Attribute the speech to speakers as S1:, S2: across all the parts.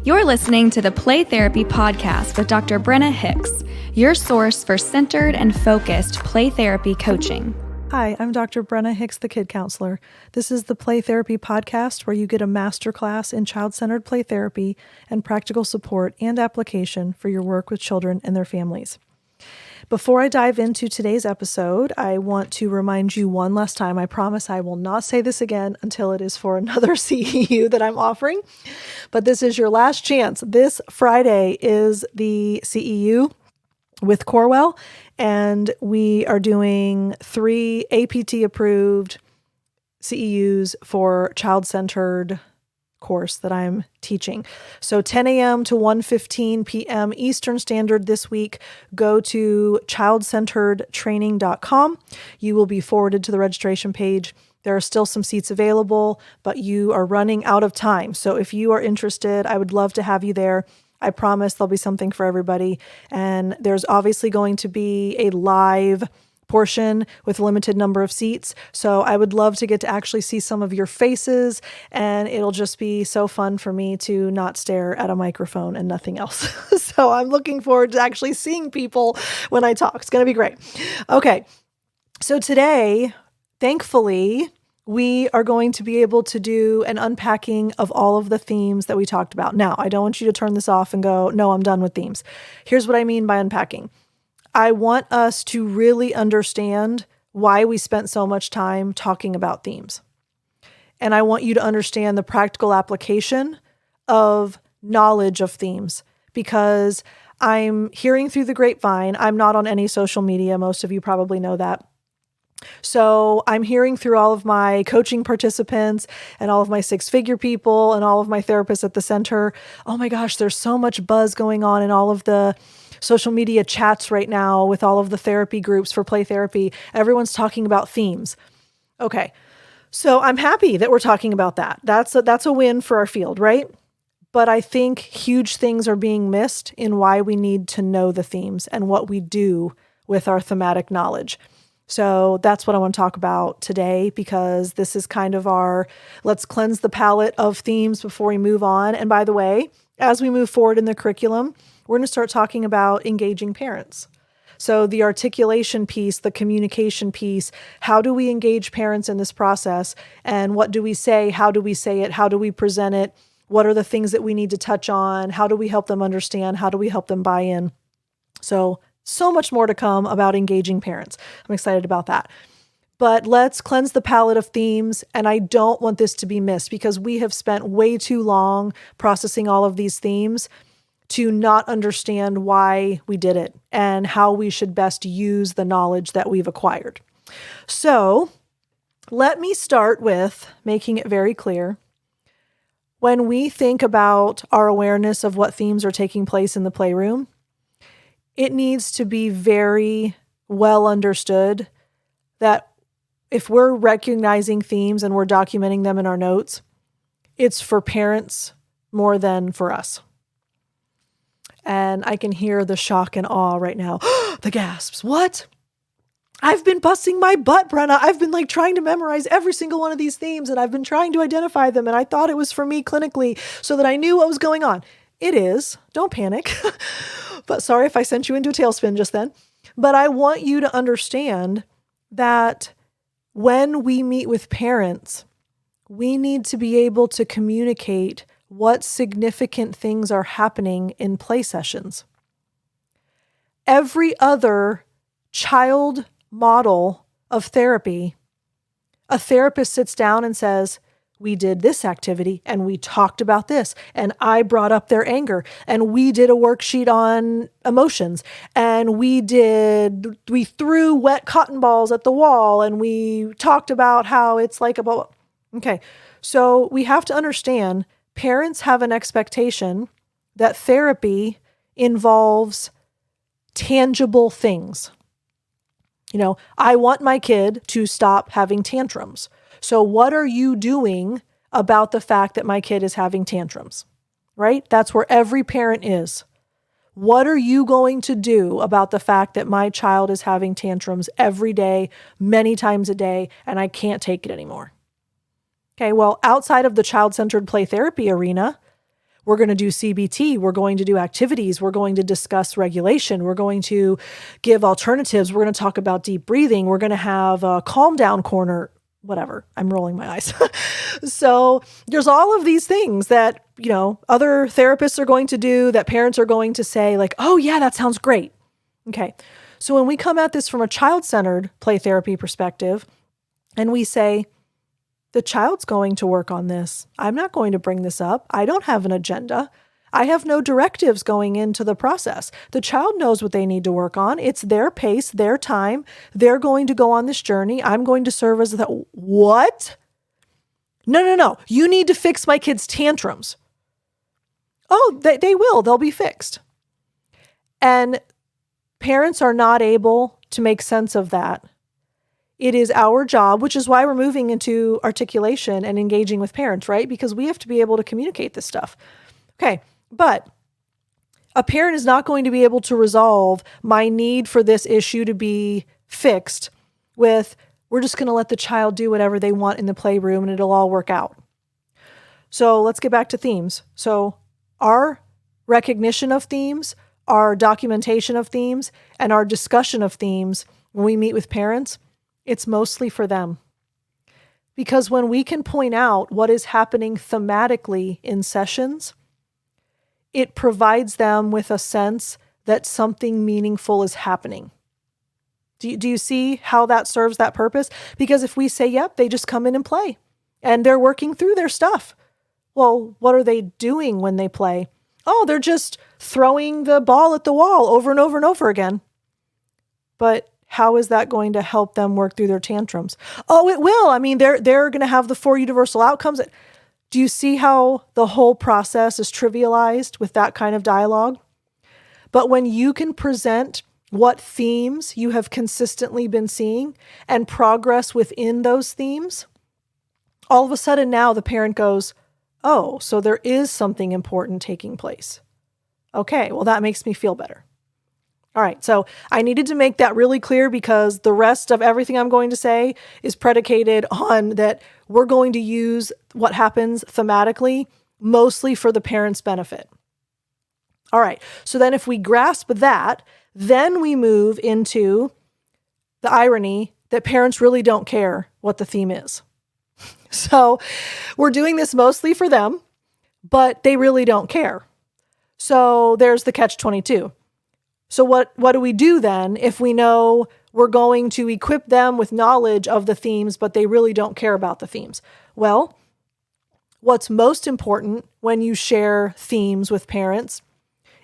S1: You're listening to the Play Therapy Podcast with Dr. Brenna Hicks, your source for centered and focused play therapy coaching.
S2: Hi, I'm Dr. Brenna Hicks, the Kid Counselor. This is the Play Therapy Podcast where you get a masterclass in child-centered play therapy and practical support and application for your work with children and their families. Before I dive into today's episode, I want to remind you one last time. I promise I will not say this again until it is for another CEU that I'm offering. But this is your last chance. This Friday is the CEU with Corewell, and we are doing 3 APT-approved CEUs for child-centered course that I'm teaching. So 10 a.m. to 1:15 p.m. Eastern Standard this week. Go to childcenteredtraining.com. You will be forwarded to the registration page. There are still some seats available, but you are running out of time. So if you are interested, I would love to have you there. I promise there'll be something for everybody. And there's obviously going to be a live portion with a limited number of seats. So I would love to get to actually see some of your faces, and it'll just be so fun for me to not stare at a microphone and nothing else. So I'm looking forward to actually seeing people when I talk. It's going to be great. Okay. So today, thankfully, we are going to be able to do an unpacking of all of the themes that we talked about. Now, I don't want you to turn this off and go, no, I'm done with themes. Here's what I mean by unpacking. I want us to really understand why we spent so much time talking about themes. And I want you to understand the practical application of knowledge of themes, because I'm hearing through the grapevine. I'm not on any social media. Most of you probably know that. So I'm hearing through all of my coaching participants and all of my 6-figure people and all of my therapists at the center. Oh my gosh, there's so much buzz going on in all of the social media chats right now with all of the therapy groups for play therapy. Everyone's talking about themes. Okay. So I'm happy that we're talking about that. That's a win for our field, right? But I think huge things are being missed in why we need to know the themes and what we do with our thematic knowledge. So that's what I want to talk about today, because this is kind of our, let's cleanse the palette of themes before we move on. And by the way, as we move forward in the curriculum, we're going to start talking about engaging parents. So the articulation piece, the communication piece, how do we engage parents in this process? And what do we say? How do we say it? How do we present it? What are the things that we need to touch on? How do we help them understand? How do we help them buy in? So much more to come about engaging parents. I'm excited about that. But let's cleanse the palette of themes. And I don't want this to be missed, because we have spent way too long processing all of these themes to not understand why we did it and how we should best use the knowledge that we've acquired. So let me start with making it very clear. When we think about our awareness of what themes are taking place in the playroom, it needs to be very well understood that if we're recognizing themes and we're documenting them in our notes, it's for parents more than for us. And I can hear the shock and awe right now. The gasps. What? I've been busting my butt, Brenna. I've been trying to memorize every single one of these themes, and I've been trying to identify them. And I thought it was for me clinically so that I knew what was going on. It is. Don't panic. But sorry if I sent you into a tailspin just then. But I want you to understand that when we meet with parents, we need to be able to communicate what significant things are happening in play sessions. Every other child model of therapy, a therapist sits down and says, we did this activity and we talked about this, and I brought up their anger, and we did a worksheet on emotions, and we threw wet cotton balls at the wall, and we talked about how it's like a ball. Okay. So we have to understand parents have an expectation that therapy involves tangible things. I want my kid to stop having tantrums. So what are you doing about the fact that my kid is having tantrums, right? That's where every parent is. What are you going to do about the fact that my child is having tantrums every day, many times a day, and I can't take it anymore? Okay, well, outside of the child-centered play therapy arena, We're going to do CBT. We're going to do activities. We're going to discuss regulation. We're going to give alternatives. We're going to talk about deep breathing. We're going to have a calm down corner, whatever. I'm rolling my eyes. So there's all of these things that, other therapists are going to do, that parents are going to say like, oh yeah, that sounds great. Okay. So when we come at this from a child-centered play therapy perspective, and we say, the child's going to work on this. I'm not going to bring this up. I don't have an agenda. I have no directives going into the process. The child knows what they need to work on. It's their pace, their time. They're going to go on this journey. I'm going to serve as the, what? No. You need to fix my kid's tantrums. Oh, they will. They'll be fixed. And parents are not able to make sense of that. It is our job, which is why we're moving into articulation and engaging with parents, right? Because we have to be able to communicate this stuff. Okay, but a parent is not going to be able to resolve my need for this issue to be fixed with, we're just going to let the child do whatever they want in the playroom and it'll all work out. So let's get back to themes. So our recognition of themes, our documentation of themes, and our discussion of themes when we meet with parents, it's mostly for them. Because when we can point out what is happening thematically in sessions, it provides them with a sense that something meaningful is happening. Do you see how that serves that purpose? Because if we say, yep, they just come in and play and they're working through their stuff. Well, what are they doing when they play? Oh, they're just throwing the ball at the wall over and over and over again. But how is that going to help them work through their tantrums? Oh, it will. I mean, they're going to have the 4 universal outcomes. Do you see how the whole process is trivialized with that kind of dialogue? But when you can present what themes you have consistently been seeing and progress within those themes, all of a sudden now the parent goes, oh, so there is something important taking place. Okay, well, that makes me feel better. All right, so I needed to make that really clear because the rest of everything I'm going to say is predicated on that we're going to use what happens thematically mostly for the parent's benefit. All right, so then if we grasp that, then we move into the irony that parents really don't care what the theme is. So we're doing this mostly for them, but they really don't care. So there's the catch-22. So what do we do then if we know we're going to equip them with knowledge of the themes, but they really don't care about the themes? Well, what's most important when you share themes with parents,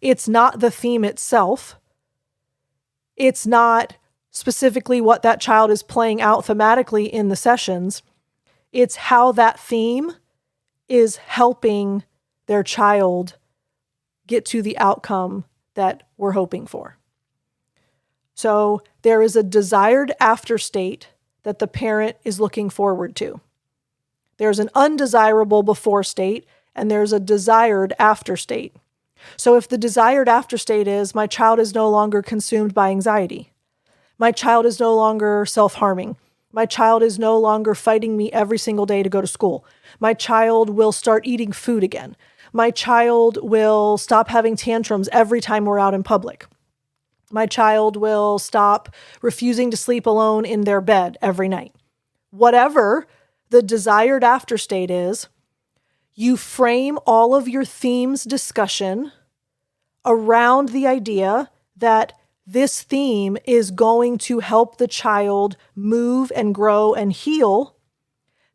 S2: it's not the theme itself. It's not specifically what that child is playing out thematically in the sessions. It's how that theme is helping their child get to the outcome that we're hoping for. So there is a desired after state that the parent is looking forward to. There's an undesirable before state, and there's a desired after state. So if the desired after state is my child is no longer consumed by anxiety, my child is no longer self-harming, my child is no longer fighting me every single day to go to school, my child will start eating food again, my child will stop having tantrums every time we're out in public, my child will stop refusing to sleep alone in their bed every night. Whatever the desired after state is, you frame all of your themes discussion around the idea that this theme is going to help the child move and grow and heal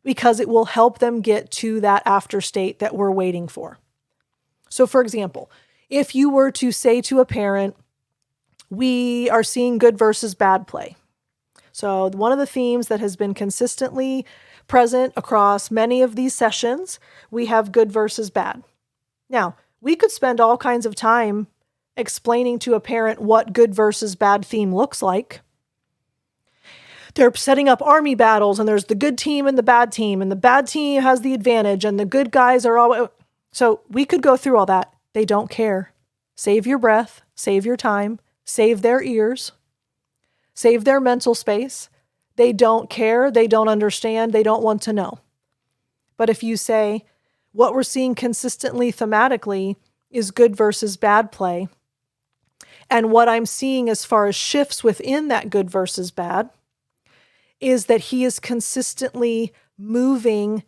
S2: because it will help them get to that after state that we're waiting for. So for example, if you were to say to a parent, we are seeing good versus bad play. So one of the themes that has been consistently present across many of these sessions, we have good versus bad. Now, we could spend all kinds of time explaining to a parent what good versus bad theme looks like. They're setting up army battles, and there's the good team and the bad team has the advantage, and the good guys are all... So we could go through all that. They don't care. Save your breath, save your time, save their ears, save their mental space. They don't care, they don't understand, they don't want to know. But if you say, What we're seeing consistently thematically is good versus bad play. And what I'm seeing as far as shifts within that good versus bad is that he is consistently moving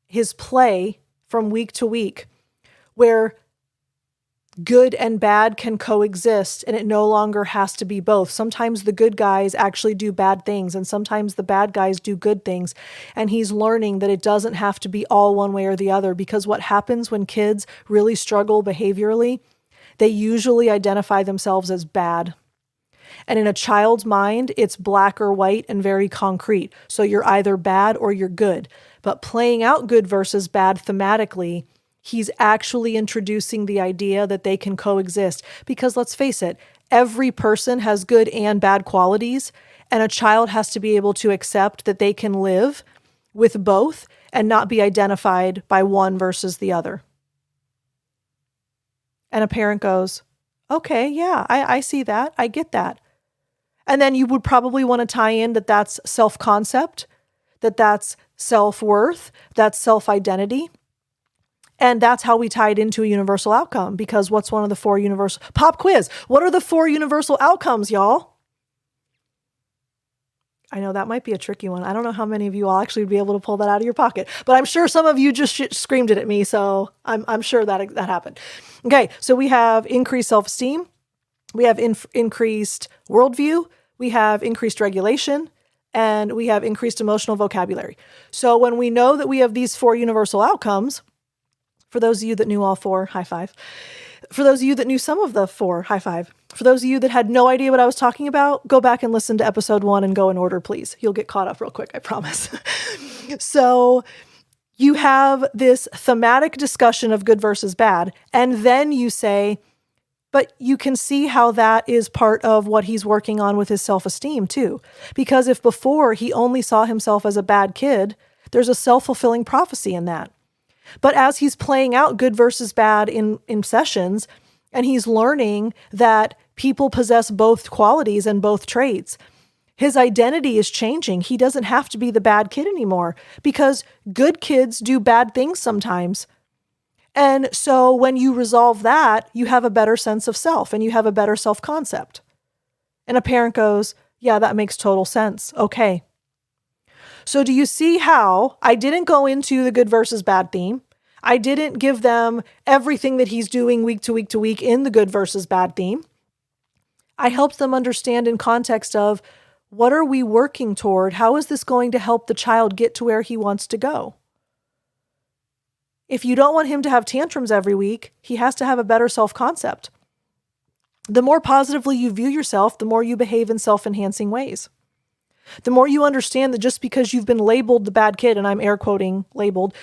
S2: his play from week to week, where good and bad can coexist and it no longer has to be both. Sometimes the good guys actually do bad things and sometimes the bad guys do good things. And he's learning that it doesn't have to be all one way or the other, because what happens when kids really struggle behaviorally, they usually identify themselves as bad. And in a child's mind, it's black or white and very concrete. So you're either bad or you're good. But playing out good versus bad thematically, he's actually introducing the idea that they can coexist. Because let's face it, every person has good and bad qualities, and a child has to be able to accept that they can live with both and not be identified by one versus the other. And a parent goes, okay, yeah, I see that. I get that. And then you would probably want to tie in that that's self-concept, that that's self-worth, that's self-identity. And that's how we tie it into a universal outcome, because what's one of the 4 universal... Pop quiz. What are the 4 universal outcomes, y'all? I know that might be a tricky one. I don't know how many of you will actually be able to pull that out of your pocket, but I'm sure some of you just screamed it at me, so I'm sure that happened. Okay, so we have increased self-esteem, we have increased worldview, we have increased regulation, and we have increased emotional vocabulary. So when we know that we have these 4 universal outcomes, for those of you that knew all 4, high five. For those of you that knew some of the 4, high five. For those of you that had no idea what I was talking about, go back and listen to episode 1 and go in order, please. You'll get caught up real quick, I promise. So you have this thematic discussion of good versus bad, and then you say, but you can see how that is part of what he's working on with his self-esteem too. Because if before he only saw himself as a bad kid, there's a self-fulfilling prophecy in that. But as he's playing out good versus bad in sessions, and he's learning that people possess both qualities and both traits, his identity is changing. He doesn't have to be the bad kid anymore, because good kids do bad things sometimes. And so when you resolve that, you have a better sense of self and you have a better self-concept. And a parent goes, yeah, that makes total sense. Okay. So do you see how I didn't go into the good versus bad theme? I didn't give them everything that he's doing week to week to week in the good versus bad theme. I helped them understand in context of, what are we working toward? How is this going to help the child get to where he wants to go? If you don't want him to have tantrums every week, he has to have a better self-concept. The more positively you view yourself, the more you behave in self-enhancing ways. The more you understand that just because you've been labeled the bad kid, and I'm air quoting labeled,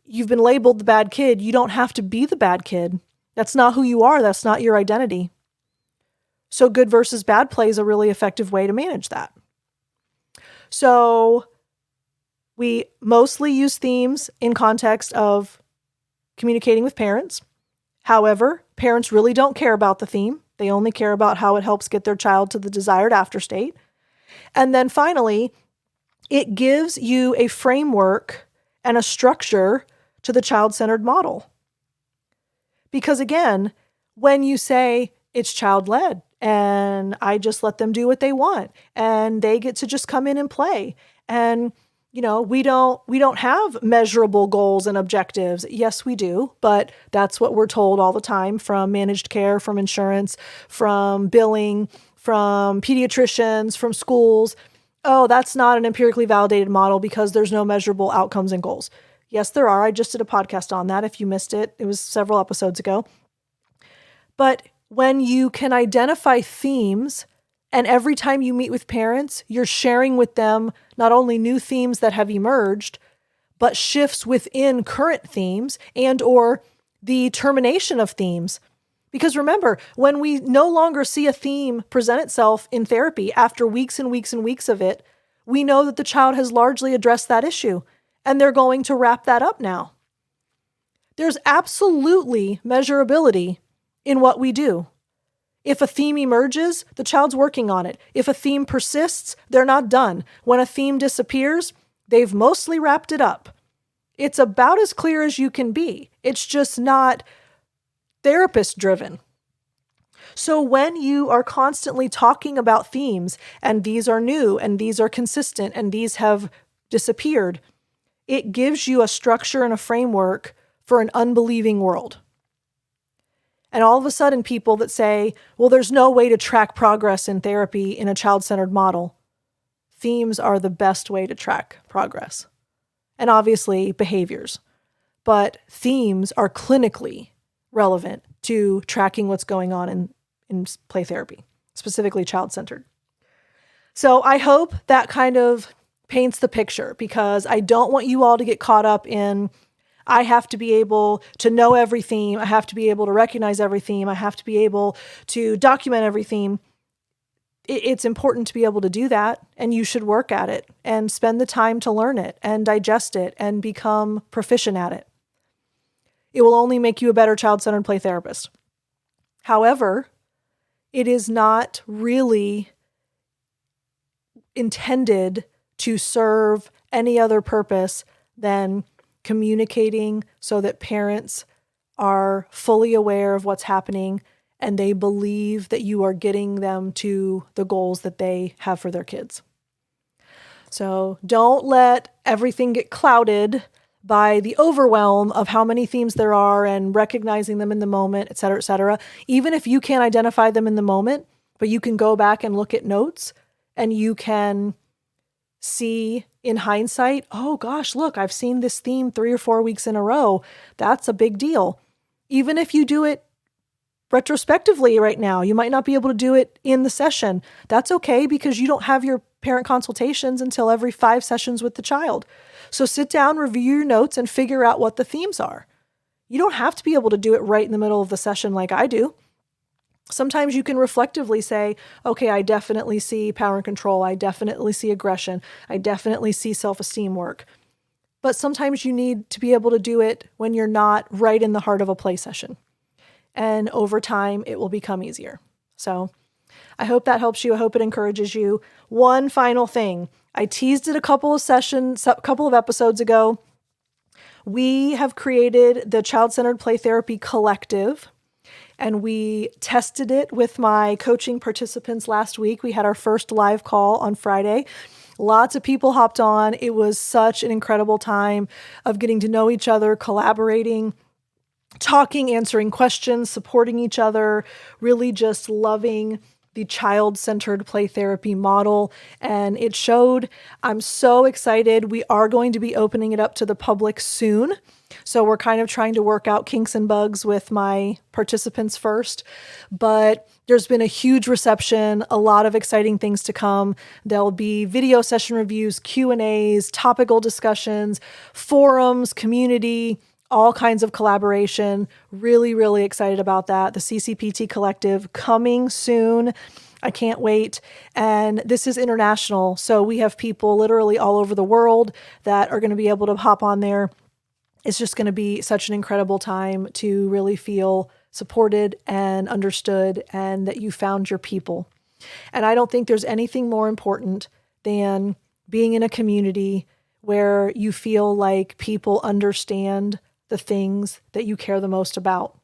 S2: you've been labeled the bad kid, you don't have to be the bad kid. That's not who you are. That's not your identity. So good versus bad play is a really effective way to manage that. So we mostly use themes in context of communicating with parents. However, parents really don't care about the theme. They only care about how it helps get their child to the desired after state. And then finally, it gives you a framework and a structure to the child-centered model. Because again, when you say it's child-led and I just let them do what they want and they get to just come in and play, and we don't have measurable goals and objectives. Yes, we do, but that's what we're told all the time from managed care, from insurance, from billing, from pediatricians, from schools. Oh, that's not an empirically validated model because there's no measurable outcomes and goals. Yes, there are. I just did a podcast on that. If you missed it, it was several episodes ago. But when you can identify themes, and every time you meet with parents, you're sharing with them not only new themes that have emerged, but shifts within current themes and or the termination of themes. Because remember, when we no longer see a theme present itself in therapy after weeks and weeks and weeks of it, we know that the child has largely addressed that issue, and they're going to wrap that up now. There's absolutely measurability in what we do. If a theme emerges, the child's working on it. If a theme persists, they're not done. When a theme disappears, they've mostly wrapped it up. It's about as clear as you can be. It's just not therapist driven. So when you are constantly talking about themes and these are new and these are consistent and these have disappeared, it gives you a structure and a framework for an unbelieving world. And all of a sudden, people that say, well, there's no way to track progress in therapy in a child-centered model. Themes are the best way to track progress. And obviously, behaviors. But themes are clinically relevant to tracking what's going on in play therapy, specifically child-centered. So I hope that kind of paints the picture, because I don't want you all to get caught up in, I have to be able to know every theme. I have to be able to recognize every theme. I have to be able to document every theme. It's important to be able to do that, and you should work at it and spend the time to learn it and digest it and become proficient at it. It will only make you a better child-centered play therapist. However, it is not really intended to serve any other purpose than communicating so that parents are fully aware of what's happening and they believe that you are getting them to the goals that they have for their kids. So don't let everything get clouded by the overwhelm of how many themes there are and recognizing them in the moment, et cetera, et cetera. Even if you can't identify them in the moment, but you can go back and look at notes and you can see in hindsight, oh gosh, look, I've seen this theme 3 or 4 weeks in a row. That's a big deal. Even if you do it retrospectively right now, you might not be able to do it in the session. That's okay, because you don't have your parent consultations until every 5 sessions with the child. So sit down, review your notes, and figure out what the themes are. You don't have to be able to do it right in the middle of the session like I do. Sometimes you can reflectively say, okay, I definitely see power and control. I definitely see aggression. I definitely see self-esteem work. But sometimes you need to be able to do it when you're not right in the heart of a play session. And over time, it will become easier. So I hope that helps you. I hope it encourages you. One final thing. I teased it a couple of episodes ago. We have created the Child-Centered Play Therapy Collective, and we tested it with my coaching participants last week. We had our first live call on Friday. Lots of people hopped on. It was such an incredible time of getting to know each other, collaborating, talking, answering questions, supporting each other, really just loving the child-centered play therapy model. And it showed. I'm so excited. We are going to be opening it up to the public soon. So we're kind of trying to work out kinks and bugs with my participants first. But there's been a huge reception, a lot of exciting things to come. There'll be video session reviews, Q&As, topical discussions, forums, community, all kinds of collaboration. Really, really excited about that. The CCPT Collective coming soon. I can't wait. And this is international. So we have people literally all over the world that are going to be able to hop on there. It's just going to be such an incredible time to really feel supported and understood and that you found your people. And I don't think there's anything more important than being in a community where you feel like people understand the things that you care the most about.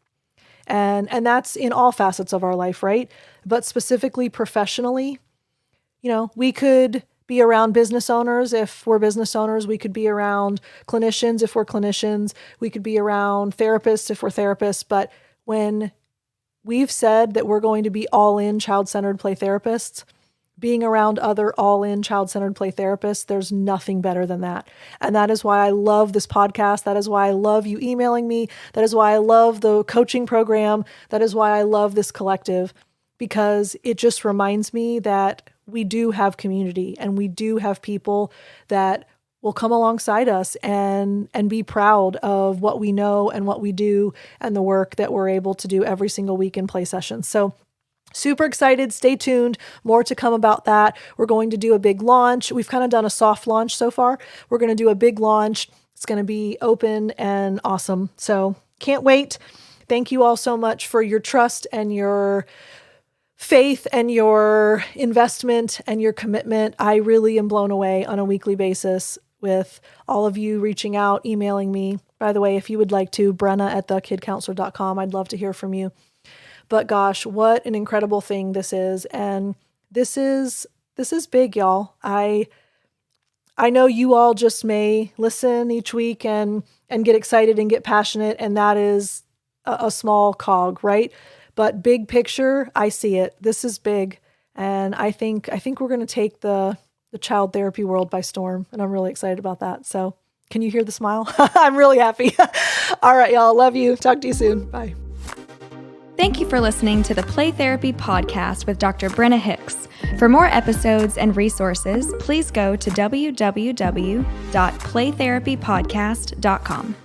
S2: And that's in all facets of our life, right? But specifically professionally, we could be around business owners if we're business owners. We could be around clinicians if we're clinicians. We could be around therapists if we're therapists. But when we've said that we're going to be all-in child-centered play therapists, being around other all-in child-centered play therapists, there's nothing better than that. And that is why I love this podcast. That is why I love you emailing me. That is why I love the coaching program. That is why I love this collective, because it just reminds me that we do have community and we do have people that will come alongside us and be proud of what we know and what we do and the work that we're able to do every single week in play sessions. So super excited. Stay tuned. More to come about that. We're going to do a big launch. We've kind of done a soft launch so far. We're going to do a big launch. It's going to be open and awesome. So can't wait. Thank you all so much for your trust and your faith and your investment and your commitment. I really am blown away on a weekly basis with all of you reaching out, emailing me. By the way, if you would like to, Brenna@thekidcounselor.com. I'd love to hear from you. But gosh, what an incredible thing this is. And this is big, y'all. I know you all just may listen each week and get excited and get passionate, and that is a small cog, right? But big picture, I see it. This is big. And I think we're going to take the child therapy world by storm. And I'm really excited about that. So can you hear the smile? I'm really happy. All right, y'all. Love you. Talk to you soon. Bye.
S1: Thank you for listening to the Play Therapy Podcast with Dr. Brenna Hicks. For more episodes and resources, please go to www.playtherapypodcast.com.